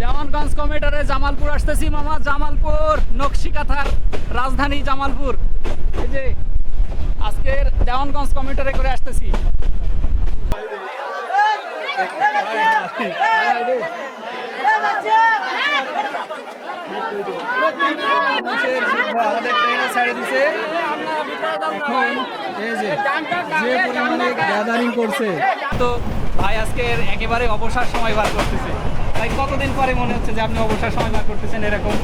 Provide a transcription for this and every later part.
দেওয়ানগঞ্জ কমিটারে জামালপুর আসতেছি মামা। জামালপুর নকশিকাথার রাজধানী জামালপুর। এই যে আজকের দেওয়ানগঞ্জ কমিটারে করে আসতেছি। আমাদের ট্রেনে ছেড়ে দিছে। এখন এই যে পরিমাণে গ্যাদারিং করছে, তো ভাই আজকের একেবারে অবসর সময় বার করতেছে। ভাই কতদিন পরে মনে হচ্ছে যে আপনি অবসর সময় বার করতেছেন এরকম?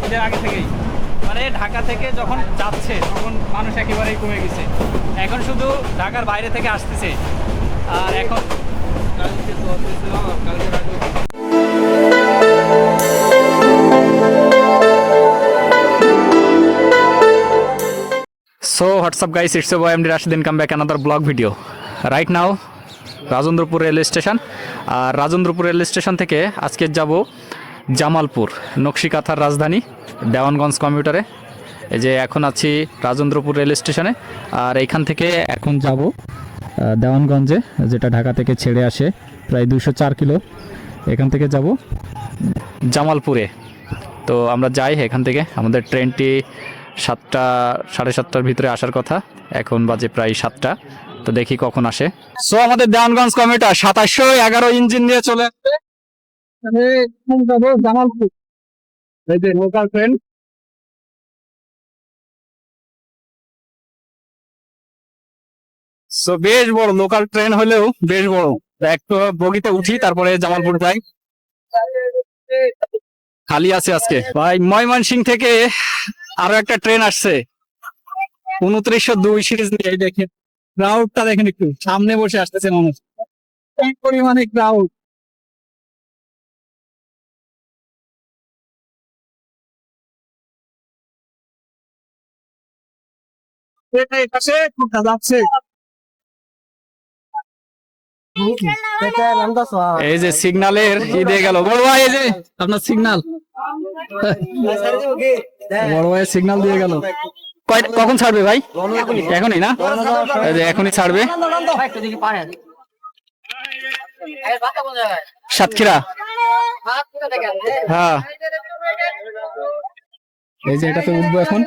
এদের আগে থেকেই, মানে ঢাকা থেকে যখন যাচ্ছে তখন মানুষ একেবারেই কমে গেছে, এখন শুধু ঢাকার বাইরে থেকে আসতেছে। আর এখন So what's up guys, it's your boy MD Rashid and come back another vlog video. Right now Rajendrapur rail station, আর রাজেন্দ্রপুর রেল স্টেশন থেকে আজকে যাব জামালপুর, নকশিকাথার রাজধানী, দেওয়ানগঞ্জ কমিউটারে। এই যে এখন আছি রাজেন্দ্রপুর রেল স্টেশনে, আর এইখান থেকে এখন যাব দেওয়ানগঞ্জে, যেটা ঢাকা থেকে ছেড়ে আসে প্রায় 204 কিলো। এখান থেকে যাব জামালপুরে। তো আমরা যাই এখান থেকে। আমাদের ট্রেনটি 7টা সাড়ে 7টার ভিতরে আসার কথা, এখন বাজে প্রায় 7টা। তো দেখি কখন আসে। সো আমাদের দেওয়ানগঞ্জ কমিউটার 2711 ইঞ্জিন নিয়ে চলে আসবে। জামালপুর, এই যে লোকাল ট্রেন। সো বেশ বড় লোকাল ট্রেন হলেও বেশ বড়। একটু বগিতে উঠি, তারপরে জামালপুর যাই। খালি আছে আজকে ভাই। ময়মনসিংহ থেকে আরো একটা ট্রেন আসছে 2902 সিরিজ নিয়ে। দেখেন ক্রাউডটা, দেখেন একটু সামনে বসে আসতেছে মানুষ, কি পরিমাণে ক্রাউড। যাচ্ছে এই যে সিগন্যালের ই দিয়ে গেল বড় ভাই। এই যে আপনার সিগন্যাল, বড় ভাই সিগন্যাল দিয়ে গেল। কখন ছাড়বে ভাই? এখনই না? এই যে এখনই ছাড়বে। সাতক্ষীরা, হ্যাঁ। এই যে এটাতে উঠবো এখন।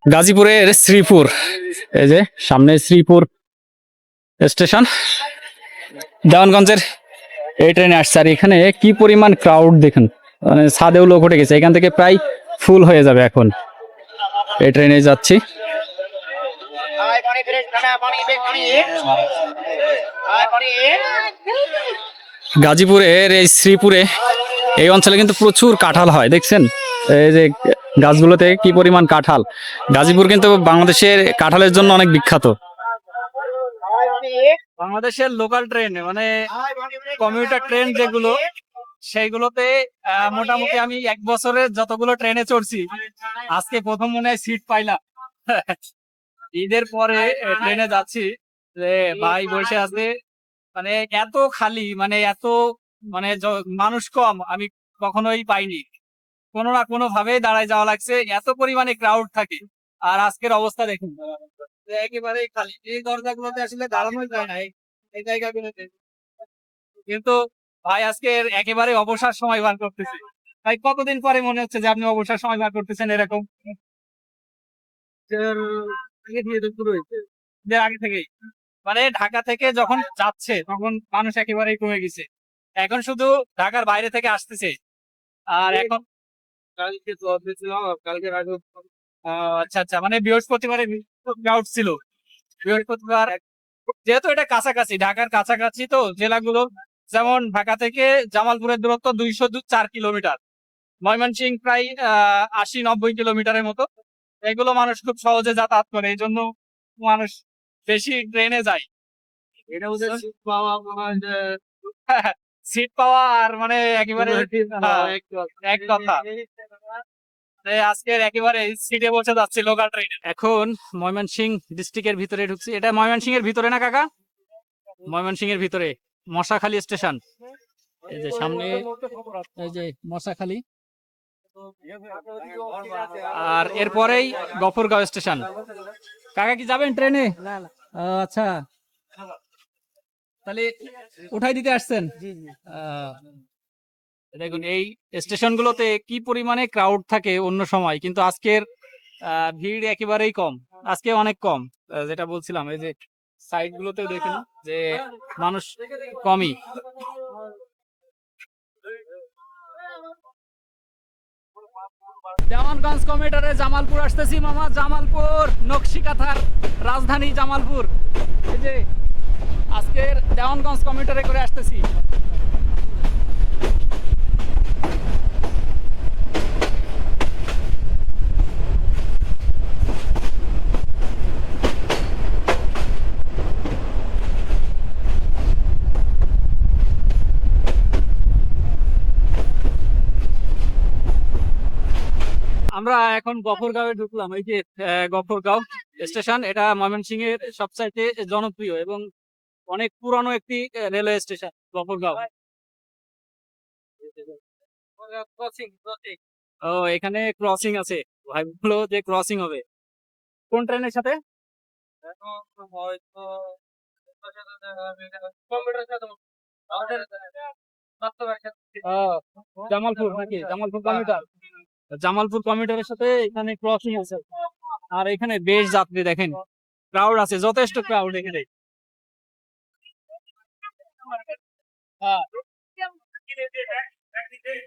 গাজীপুরের শ্রীপুর, এই যে সামনে শ্রীপুর স্টেশন। দেওয়ানগঞ্জের এই ট্রেনে আসছে, আর এখানে কি পরিমাণ ক্রাউড দেখেন, মানে ছাদেও লোক উঠে গেছে। এখান থেকে প্রায় ফুল হয়ে যাবে এখন। এই ট্রেনে যাচ্ছি। গাজীপুরের এই শ্রীপুরে এই অঞ্চলে কিন্তু প্রচুর কাঁঠাল হয়, দেখছেন এই যে গাছগুলোতে কি পরিমাণ কাঁঠাল। গাজীপুর কিন্তু বাংলাদেশের কাঁঠালের জন্য অনেক বিখ্যাত। বাংলাদেশের লোকাল ট্রেন, মানে কমিউটার ট্রেন যেগুলো, সেইগুলোতে মোটামুটি আমি 1 বছরে যতগুলো ট্রেনে চড়ছি, আজকে প্রথম মনে হয় সিট পাইলাম। ঈদের পরে ট্রেনে যাচ্ছি, যে ভাই বসে আছে, মানে এত খালি, মানে এত মানে মানুষ কম আমি কখনোই পাইনি। কোনো না কোনো ভাবে দাঁড়ায় যাওয়া লাগছে, এত পরিমাণে ক্রাউড থাকে। আর আজকের অবস্থা দেখুন, একেবারে খালি। এই দরজাগুলোতে আসলে দাঁড়ানোই যায় না এই জায়গাগুলোতে। কিন্তু ভাই আজকের একেবারে অবসর সময় বার করতেছি। ভাই কতদিন পরে মনে হচ্ছে যে আপনি অবসর সময় বার করতেছেন এরকম? আগে থেকেই, মানে ঢাকা থেকে যখন যাচ্ছে তখন মানুষ একেবারেই কমে গেছে, এখন শুধু ঢাকার বাইরে থেকে আসতেছে। আর এখন আচ্ছা আচ্ছা, মানে বৃহস্পতিবারে ক্রাউড ছিল। বৃহস্পতিবার যেহেতু এটা কাছাকাছি, ঢাকার কাছাকাছি, তো জেলাগুলো যেমন ঢাকা থেকে জামালপুরের দূরত্ব 204 কিলোমিটার, ময়মনসিংহ প্রায় 80-90 কিলোমিটারের মতো। এগুলো মানুষ খুব সহজে যাতায়াত করে, এই জন্য মানুষ বেশি ট্রেনে যায়। এটা সিট পাওয়া আর মানে একেবারে এক কথা। আজকের একেবারে সিটে বসে যাচ্ছি লোকাল ট্রেনে। এখন ময়মনসিংহ ডিস্ট্রিক্টের ভিতরে ঢুকছি। এটা ময়মনসিংহের ভিতরে না কাকা? ময়মনসিংহের ভিতরে মশাখালী স্টেশন। এই যে সামনে এই যে মশাখালী, আর এরপরেই গফরগাঁও স্টেশন। কাকা কি যাবেন ট্রেনে? আচ্ছা, তাহলে উঠাই দিতে আসছেন। দেখুন এই স্টেশন গুলোতে কি পরিমাণে ক্রাউড থাকে অন্য সময়, কিন্তু আজকের ভিড় একেবারেই কম, আজকে অনেক কম। যেটা বলছিলাম এই যে সাইড গুলোতেও দেখুন যে মানুষ কমই। দেওয়ানগঞ্জ কমিউটারে জামালপুর আসতেছি মামা, জামালপুর নকশিকাথার রাজধানী জামালপুর। এই যে আজকের দেওয়ানগঞ্জ কমিউটারে করে আসতেছি। আমরা এখন গফরগাঁওয়ে ঢুকলাম। এই যে গফরগাঁও স্টেশন, এটা ময়মনসিংহ এর সবচাইতে জনপ্রিয় এবং অনেক পুরানো একটি রেলওয়ে স্টেশন গফরগাঁও। ও এখানে ক্রসিং আছে, ভাই বললো যে ক্রসিং হবে। কোন ট্রেনের সাথে? জামালপুর নাকি? জামালপুর কমিউটার, জামালপুর কমিউটারের সাথে এখানে ক্রসিং আছে। আর এখানে বেশ যাত্রী দেখেন, ক্রাউড আছে, যথেষ্ট ক্রাউড এখানে।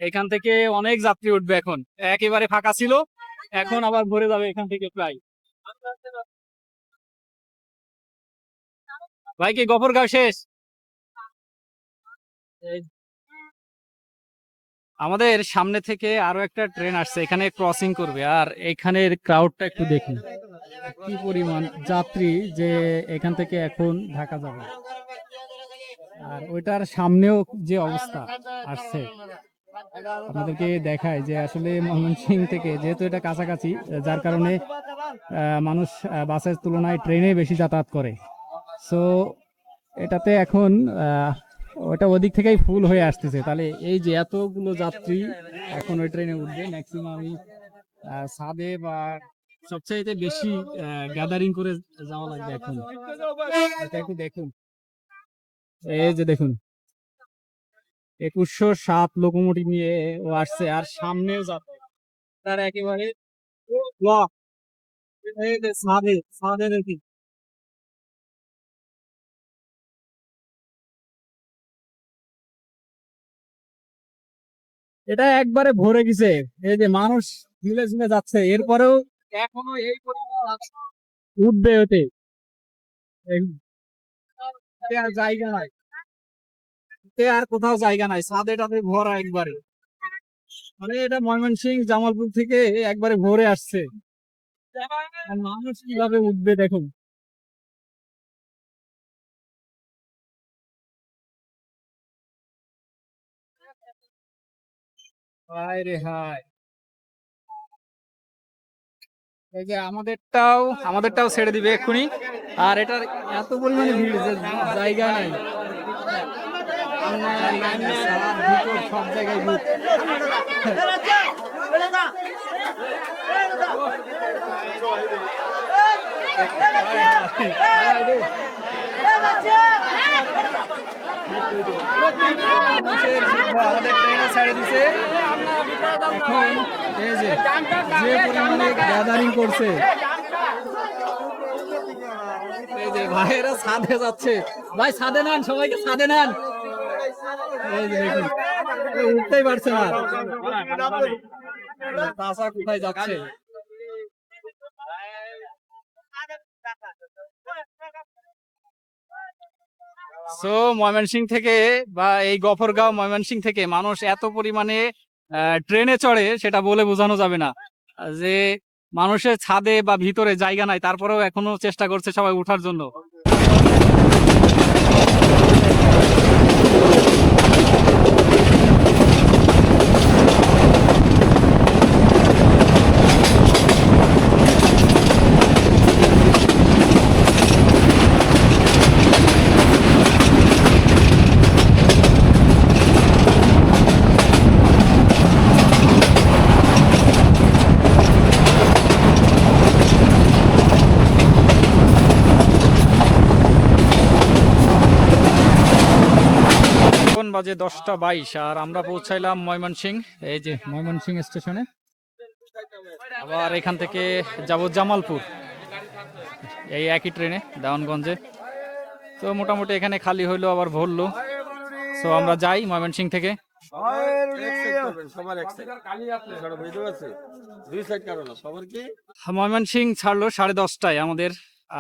এখান থেকে অনেক যাত্রী উঠবে এখন, একেবারে ফাঁকা ছিল, এখন আবার ভরে যাবে এখান থেকে প্রায়। ভাই কি গফরগাঁও শেষ? আমাদের সামনে থেকে আরো একটা ট্রেন আসছে, এখানে ক্রসিং করবে। আর এখানের ক্রাউডটা একটু দেখুন, কি পরিমাণ যাত্রী যে এখান থেকে এখন ঢাকা যাবে। আর ওইটার সামনেও যে অবস্থা আসছে, আপনাদেরকে দেখায় যে আসলে ময়মনসিংহ থেকে, যেহেতু এটা কাছাকাছি, যার কারণে মানুষ বাসের তুলনায় ট্রেনে বেশি যাতায়াত করে। সো এটাতে এখন ওটা ওদিক থেকেই ফুল হয়ে আসতেছে। তাহলে এই যে এতগুলো যাত্রী এখন ওই ট্রেনে উঠবে, ম্যাক্সিমামই ছাদে বা সবচাইতে বেশি গ্যাদারিং করে যাওয়া লাগবে এখন। এটা একটু দেখুন, এই যে দেখুন 2107 লোকোমোটিভ নিয়ে ও আসছে, আর সামনেও যাত্রী তার একেবারে ব্লক। এই যে ছাদে ছাদে দেখি, এটা একবারে ভরে গেছে। এই যে মানুষ ঝুলে ঝুলে যাচ্ছে, এরপরেও এখনো এই পরিমাণ উঠবে ওতে, আর জায়গা নাই, আর কোথাও জায়গা নাই, ছাদেটাতে ভরা একবারে। মানে এটা ময়মনসিংহ জামালপুর থেকে একবারে ভরে আসছে, আর মানুষ কিভাবে উঠবে দেখুন। হায় রে হায়, এই যে আমাদেরটাও ছেড়ে দিবে এক্ষুনি। আর এটার এত পরিমাণে ভিড় যে জায়গা নাই, সব জায়গায় ভিড়। আমাদের ট্রেনে ছেড়ে দিছে এখন, এই যে পরিমাণে গ্যাদারিং করছে, এই যে ভাইয়েরা ছাদে যাচ্ছে। ভাই ছাদে নেন, সবাইকে ছাদে নেন। এই যে দেখুন উঠতেই পারছে না, তাসা কোথায় যাচ্ছে। সো ময়মনসিংহ থেকে বা এই গফরগাঁও ময়মনসিংহ থেকে মানুষ এত পরিমাণে ট্রেনে চড়ে, সেটা বলে বোঝানো যাবে না। যে মানুষের ছাদে বা ভিতরে জায়গা নাই, তারপরেও এখনো চেষ্টা করছে সবাই উঠার জন্য। এখন বাজে 10টা 22 আর আমরা পৌঁছাইলাম ময়মনসিংহ। এই যে ময়মনসিংহ স্টেশনে। আবার এখান থেকে যাব জামালপুর এই একই ট্রেনে দেওয়ানগঞ্জে। তো মোটামুটি এখানে খালি হইলো আবার ভরলো। তো আমরা যাই ময়মনসিংহ থেকে। ময়মনসিংহ ছাড়লো 10:30টায় আমাদের,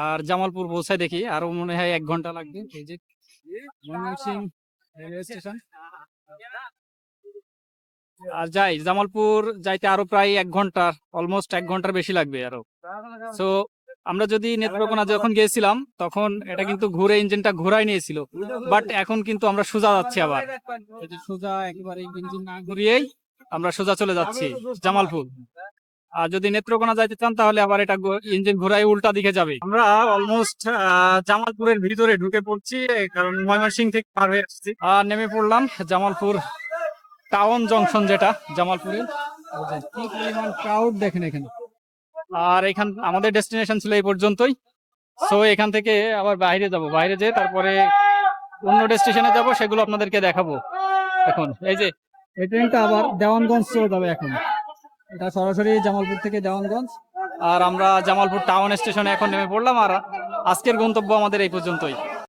আর জামালপুর পৌঁছায় দেখি আরো মনে হয় 1 ঘন্টা লাগবে। এই যে ময়মনসিংহ রেলওয়ে স্টেশন। আর যাই জামালপুর যাইতে আরো প্রায় 1 ঘন্টা, অলমোস্ট 1 ঘন্টার বেশি লাগবে আরো। সো আমরা যদি নেত্রকোনা যখন গিয়েছিলাম তখন এটা কিন্তু ঘুরে ইঞ্জিনটা ঘুরাই নিয়েছিল, বাট এখন কিন্তু আমরা সোজা যাচ্ছি আবার। এই যে সোজা একেবারে ইঞ্জিন না ঘুরিয়েই আমরা সোজা চলে যাচ্ছি জামালপুর। আর যদি নেত্রকোনা যাইতে চান তাহলে আবার এটা ইঞ্জিন ঘুরাই উল্টা দিকে যাবে। আমরা অলমোস্ট জামালপুরের ভিতরে ঢুকে পড়ছি, কারণ ময়মনসিংহ থেকে পার হয়ে আসছি। আর নেমে পড়লাম জামালপুর টাউন জংশন, যেটা জামালপুরের। কি পরিমাণ ক্রাউড দেখেন এখানে। আর এখান আমাদের ডেস্টিনেশন ছিল এই পর্যন্তই। সো এখান থেকে আবার বাইরে যাব, বাইরে যেয়ে তারপরে অন্য ডেস্টিনেশনে যাব, সেগুলো আপনাদেরকে দেখাবো। এখন এই যে এই ট্রেনটা আবার দেওয়ানগঞ্জ চলে যাবে এখন। এটা সরাসরি জামালপুর থেকে দেওয়ানগঞ্জ। আর আমরা জামালপুর টাউন স্টেশনে এখন নেমে পড়লাম। আর আজকের গন্তব্য আমাদের এই পর্যন্তই।